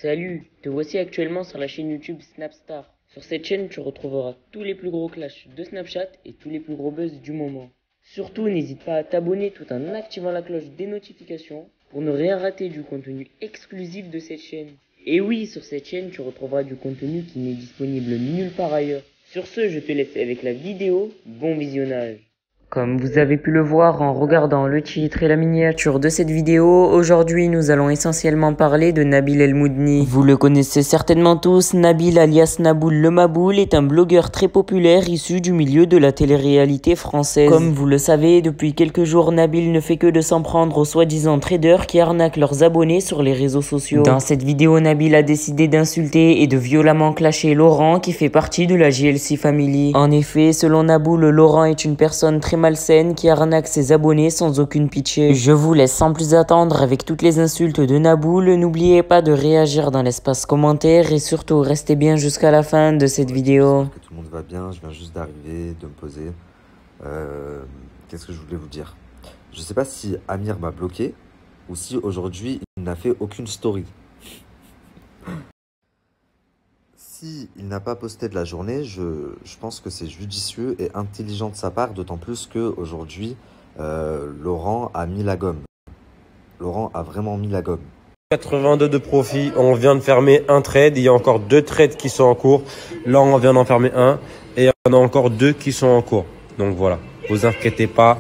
Salut, te voici actuellement sur la chaîne YouTube Snapstar. Sur cette chaîne, tu retrouveras tous les plus gros clashs de Snapchat et tous les plus gros buzz du moment. Surtout, n'hésite pas à t'abonner tout en activant la cloche des notifications pour ne rien rater du contenu exclusif de cette chaîne. Et oui, sur cette chaîne, tu retrouveras du contenu qui n'est disponible nulle part ailleurs. Sur ce, je te laisse avec la vidéo. Bon visionnage. Comme vous avez pu le voir en regardant le titre et la miniature de cette vidéo, aujourd'hui nous allons essentiellement parler de Nabil El Moudni. Vous le connaissez certainement tous, Nabil alias Naboul le Maboul est un blogueur très populaire issu du milieu de la télé-réalité française. Comme vous le savez, depuis quelques jours, Nabil ne fait que de s'en prendre aux soi-disant traders qui arnaquent leurs abonnés sur les réseaux sociaux. Dans cette vidéo, Nabil a décidé d'insulter et de violemment clasher Laurent qui fait partie de la JLC Family. En effet, selon Naboul, Laurent est une personne très malsaine qui arnaque ses abonnés sans aucune pitié. Je vous laisse sans plus attendre avec toutes les insultes de Naboul. N'oubliez pas de réagir dans l'espace commentaire et surtout restez bien jusqu'à la fin de cette vidéo. Que tout le monde va bien, je viens juste d'arriver, de me poser. Qu'est-ce que je voulais vous dire? Je sais pas si Amir m'a bloqué ou si aujourd'hui il n'a fait aucune story. Si il n'a pas posté de la journée, je pense que c'est judicieux et intelligent de sa part, d'autant plus qu'aujourd'hui, Laurent a mis la gomme. Laurent a vraiment mis la gomme. 82 de profit, on vient de fermer un trade, il y a encore 2 trades qui sont en cours. Là, on vient d'en fermer un et il y en a encore 2 qui sont en cours. Donc voilà, vous inquiétez pas,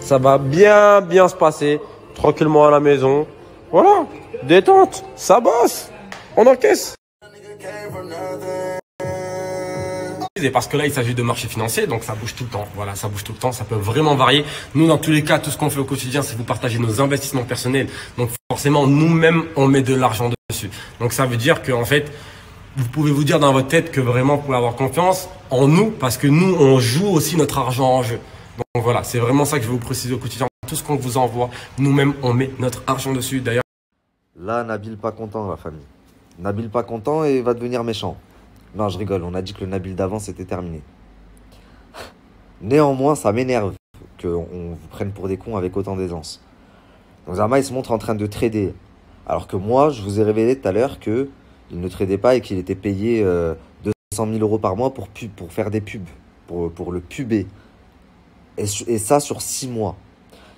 ça va bien se passer, tranquillement à la maison. Voilà, détente, ça bosse, on encaisse. Et parce que là, il s'agit de marché financier, donc ça bouge tout le temps. Voilà, ça bouge tout le temps, ça peut vraiment varier. Nous, dans tous les cas, tout ce qu'on fait au quotidien, c'est vous partager nos investissements personnels. Donc forcément, nous-mêmes, on met de l'argent dessus. Donc ça veut dire que en fait, vous pouvez vous dire dans votre tête que vraiment, vous pouvez avoir confiance en nous, parce que nous, on joue aussi notre argent en jeu. Donc voilà, c'est vraiment ça que je vais vous préciser au quotidien. Tout ce qu'on vous envoie, nous-mêmes, on met notre argent dessus. D'ailleurs, là, Nabil pas content, la famille. Nabil pas content et va devenir méchant. Non, je rigole, on a dit que le Nabil d'avant, c'était terminé. Néanmoins, ça m'énerve qu'on vous prenne pour des cons avec autant d'aisance. Donc Zama, il se montre en train de trader. Alors que moi, je vous ai révélé tout à l'heure qu'il ne tradait pas et qu'il était payé 200 000 € par mois pour faire des pubs, pour le puber. Et ça sur 6 mois.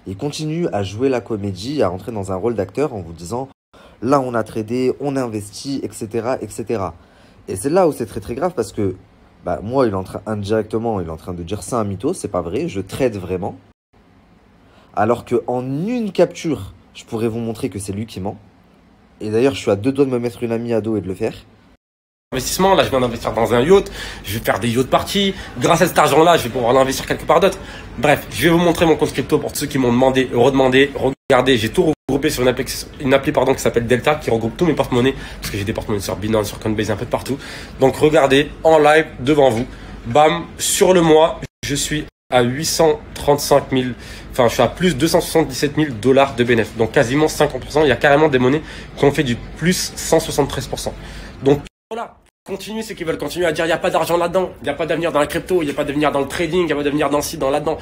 Il continue à jouer la comédie, à rentrer dans un rôle d'acteur en vous disant « Là, on a tradé, on a investi, etc. etc. » Et c'est là où c'est très grave parce que moi, indirectement, il est en train de dire ça un mytho, c'est pas vrai, je trade vraiment. Alors qu'en une capture, je pourrais vous montrer que c'est lui qui ment. Et d'ailleurs, je suis à 2 doigts de me mettre une amie à dos et de le faire. investissement, là je viens d'investir dans un yacht, je vais faire des yachts parties, grâce à cet argent là je vais pouvoir l'investir quelque part d'autre. Bref, je vais vous montrer mon compte crypto pour ceux qui m'ont demandé, redemandé, regardez, j'ai tout regroupé sur une appli qui s'appelle Delta, qui regroupe tous mes porte-monnaies, parce que j'ai des porte-monnaies sur Binance, sur Coinbase, un peu de partout. Donc regardez, en live, devant vous, bam, sur le mois, je suis à 835 000, enfin je suis à plus 277 000 $ de bénéfice, donc quasiment 50%, il y a carrément des monnaies qui ont fait du plus 173%. Donc voilà, continue ceux qui veulent continuer à dire il n'y a pas d'argent là-dedans, il n'y a pas d'avenir dans la crypto, il n'y a pas d'avenir dans le trading, il n'y a pas d'avenir dans ci, dans là-dedans.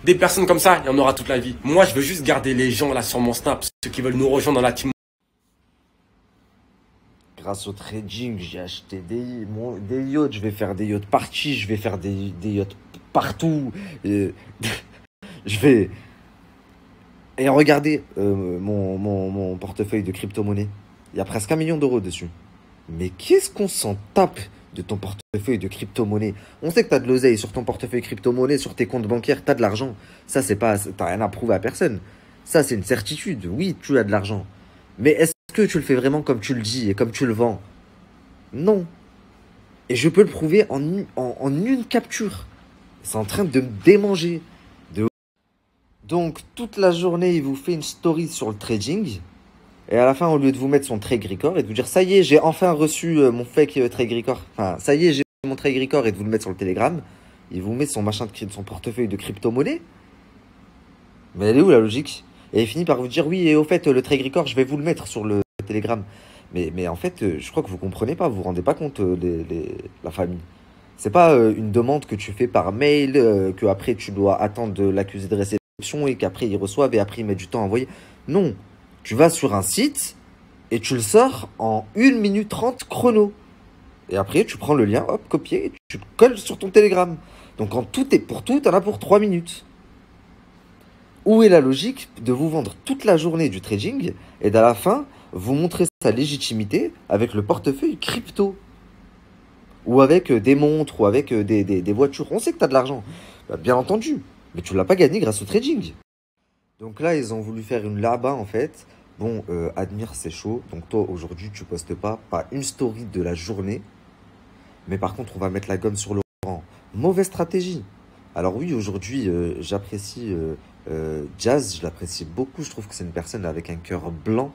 Des personnes comme ça, il y en aura toute la vie. Moi, je veux juste garder les gens là sur mon Snap, ceux qui veulent nous rejoindre dans la team. Grâce au trading, j'ai acheté des yachts, je vais faire des yachts parties, je vais faire des yachts partout. Je vais... Et regardez mon portefeuille de crypto-monnaie. Il y a presque 1 million d'euros dessus. Mais qu'est-ce qu'on s'en tape de ton portefeuille de crypto-monnaie? On sait que tu as de l'oseille sur ton portefeuille crypto-monnaie, sur tes comptes bancaires, tu as de l'argent. Ça, c'est pas, t'as rien à prouver à personne. Ça, c'est une certitude. Oui, tu as de l'argent. Mais est-ce que tu le fais vraiment comme tu le dis et comme tu le vends? Non. Et je peux le prouver en une capture. C'est en train de me démanger. Donc, toute la journée, il vous fait une story sur le trading. Et à la fin, au lieu de vous mettre son trade record et de vous dire « Ça y est, j'ai enfin reçu mon fake trade record. » Enfin, ça y est, j'ai mon trade record et de vous le mettre sur le Telegram. Il vous met son son portefeuille de crypto-monnaie. Mais elle est où la logique? Et il finit par vous dire « Oui, et au fait, le trade record, je vais vous le mettre sur le Telegram. » Mais en fait, je crois que vous comprenez pas, vous vous rendez pas compte la famille. C'est pas une demande que tu fais par mail, que après tu dois attendre de l'accusé de réception et qu'après ils reçoivent et après ils mettent du temps à envoyer. Non. Tu vas sur un site et tu le sors en 1 minute 30 chrono. Et après, tu prends le lien, hop, copier, et tu le colles sur ton Telegram. Donc, quand tout est pour tout, t'en as pour 3 minutes. Où est la logique de vous vendre toute la journée du trading et d'à la fin, vous montrer sa légitimité avec le portefeuille crypto? Ou avec des montres, ou avec des voitures. On sait que tu as de l'argent, bah, bien entendu, mais tu l'as pas gagné grâce au trading. Donc là, ils ont voulu faire une là-bas, en fait. Bon, Admire, c'est chaud. Donc toi, aujourd'hui, tu postes pas une story de la journée. Mais par contre, on va mettre la gomme sur le rang. Mauvaise stratégie. Alors oui, aujourd'hui, j'apprécie Jazz, je l'apprécie beaucoup. Je trouve que c'est une personne avec un cœur blanc.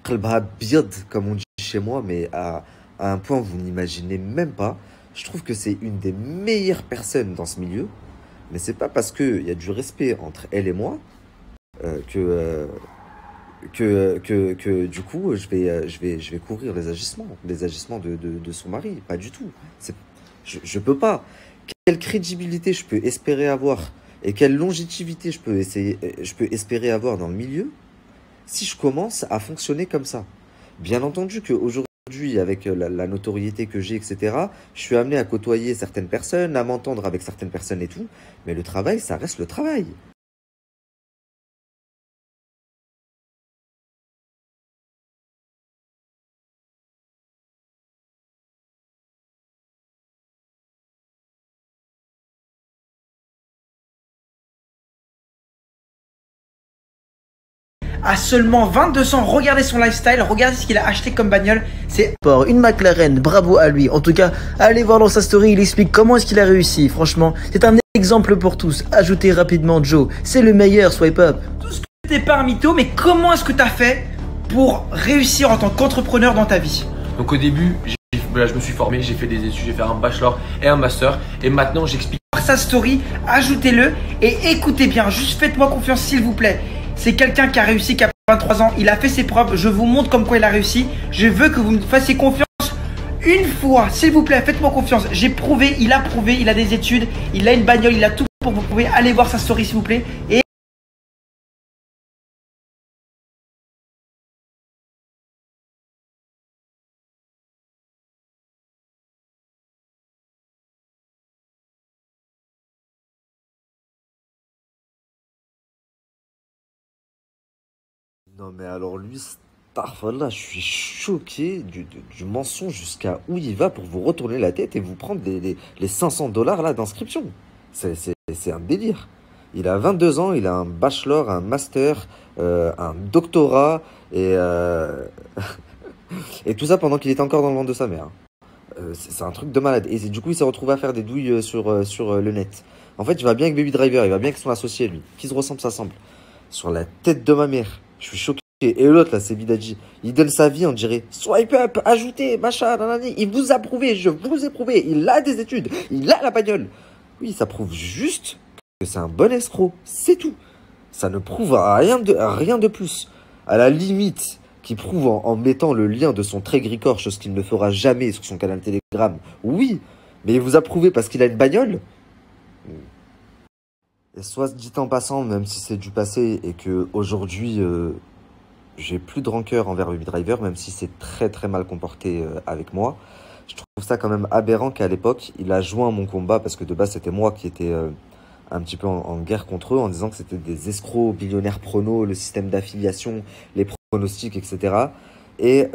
Qalbha biad, comme on dit chez moi, mais à un point que vous n'imaginez même pas. Je trouve que c'est une des meilleures personnes dans ce milieu. Mais c'est pas parce qu'il y a du respect entre elle et moi que du coup, je vais couvrir les agissements de son mari. Pas du tout. Je peux pas. Quelle crédibilité je peux espérer avoir et quelle longévité je peux espérer avoir dans le milieu si je commence à fonctionner comme ça. Bien entendu qu'aujourd'hui, avec la notoriété que j'ai, etc., je suis amené à côtoyer certaines personnes, à m'entendre avec certaines personnes et tout, mais le travail, ça reste le travail. À seulement 22 ans, regardez son lifestyle, regardez ce qu'il a acheté comme bagnole. C'est une McLaren, bravo à lui. En tout cas, allez voir dans sa story, il explique comment est-ce qu'il a réussi. Franchement, c'est un exemple pour tous. Ajoutez rapidement Joe, c'est le meilleur, swipe up. Tout ce que t'es pas un mytho, mais comment est-ce que tu as fait pour réussir en tant qu'entrepreneur dans ta vie? Donc au début, je me suis formé, j'ai fait des études, j'ai fait un bachelor et un master. Et maintenant, j'explique sa story, ajoutez-le et écoutez bien, juste faites-moi confiance s'il vous plaît. C'est quelqu'un qui a réussi, qui a 23 ans, il a fait ses preuves, je vous montre comme quoi il a réussi. Je veux que vous me fassiez confiance une fois, s'il vous plaît, faites-moi confiance. J'ai prouvé, il a des études, il a une bagnole, il a tout pour vous prouver. Allez voir sa story s'il vous plaît. Et Non mais alors lui, là, je suis choqué du mensonge jusqu'à où il va pour vous retourner la tête et vous prendre les 500 dollars là d'inscription. C'est un délire. Il a 22 ans, il a un bachelor, un master, un doctorat et tout ça pendant qu'il était encore dans le ventre de sa mère. C'est un truc de malade. Et du coup, il s'est retrouvé à faire des douilles sur le net. En fait, il va bien avec Baby Driver, il va bien avec son associé, lui. Qui se ressemble, ça semble. Sur la tête de ma mère. Je suis choqué. Et l'autre, là, c'est Bidadji. Il donne sa vie, on dirait. Swipe up, ajoutez, machin, nanani. Il vous a prouvé, je vous ai prouvé. Il a des études, il a la bagnole. Oui, ça prouve juste que c'est un bon escroc. C'est tout. Ça ne prouve rien de plus. À la limite, qui prouve en mettant le lien de son trait gris-corps, chose qu'il ne fera jamais sur son canal Telegram. Oui, mais il vous a prouvé parce qu'il a une bagnole. Et soit dit en passant, même si c'est du passé et que aujourd'hui j'ai plus de rancœur envers Baby Driver, même si c'est très très mal comporté avec moi. Je trouve ça quand même aberrant qu'à l'époque, il a joint mon combat parce que de base c'était moi qui étais un petit peu en guerre contre eux en disant que c'était des escrocs, billionnaires pronos, le système d'affiliation, les pronostics, etc. Et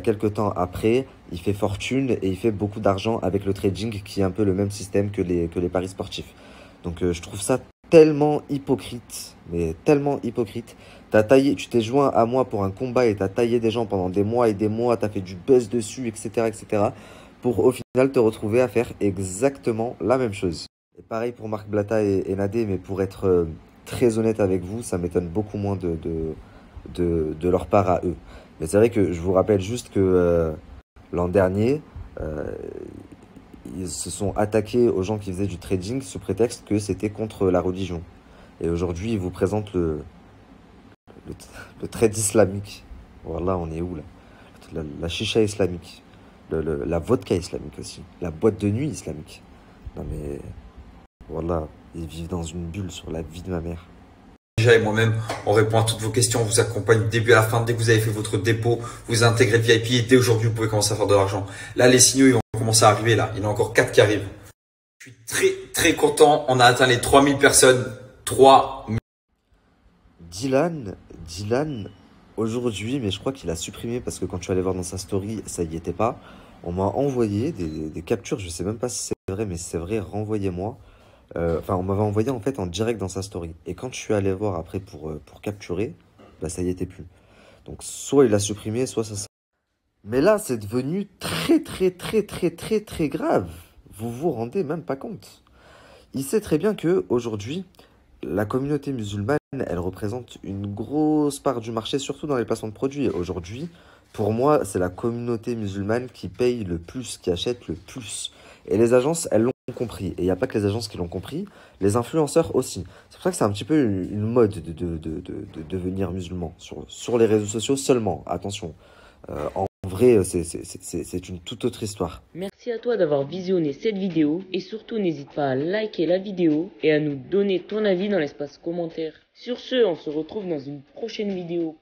quelques temps après, il fait fortune et il fait beaucoup d'argent avec le trading qui est un peu le même système que les paris sportifs. Donc je trouve ça tellement hypocrite, mais tellement hypocrite. Tu t'es joint à moi pour un combat et t'as taillé des gens pendant des mois et des mois, t'as fait du buzz dessus, etc., pour au final te retrouver à faire exactement la même chose. Et pareil pour Marc Blatta et Nadé, mais pour être très honnête avec vous, ça m'étonne beaucoup moins de leur part à eux. Mais c'est vrai que je vous rappelle juste que l'an dernier, ils se sont attaqués aux gens qui faisaient du trading sous prétexte que c'était contre la religion. Et aujourd'hui, ils vous présentent le trade islamique. Voilà, on est où là? La chicha islamique. La vodka islamique aussi. La boîte de nuit islamique. Non mais... Voilà, ils vivent dans une bulle sur la vie de ma mère. Et moi-même, on répond à toutes vos questions, on vous accompagne du début à la fin. Dès que vous avez fait votre dépôt, vous intégrez le VIP et dès aujourd'hui, vous pouvez commencer à faire de l'argent. Là, les signaux, ils vont commencer à arriver là. Il y en a encore 4 qui arrivent. Je suis très content. On a atteint les 3000 personnes. 3000. Dylan, aujourd'hui, mais je crois qu'il a supprimé parce que quand tu allais voir dans sa story, ça y était pas. On m'a envoyé des captures, je sais même pas si c'est vrai, mais si c'est vrai, renvoyez-moi. Enfin, on m'avait envoyé en fait en direct dans sa story. Et quand je suis allé voir après pour capturer, bah ça y était plus. Donc soit il a supprimé, soit ça. Mais là, c'est devenu très grave. Vous vous rendez même pas compte. Il sait très bien que aujourd'hui, la communauté musulmane, elle représente une grosse part du marché, surtout dans les placements de produits. Aujourd'hui, pour moi, c'est la communauté musulmane qui paye le plus, qui achète le plus. Et les agences, elles l'ont compris. Et il n'y a pas que les agences qui l'ont compris, les influenceurs aussi. C'est pour ça que c'est un petit peu une mode de devenir musulman sur les réseaux sociaux seulement. Attention, en vrai, c'est une toute autre histoire. Merci à toi d'avoir visionné cette vidéo et surtout n'hésite pas à liker la vidéo et à nous donner ton avis dans l'espace commentaire. Sur ce, on se retrouve dans une prochaine vidéo.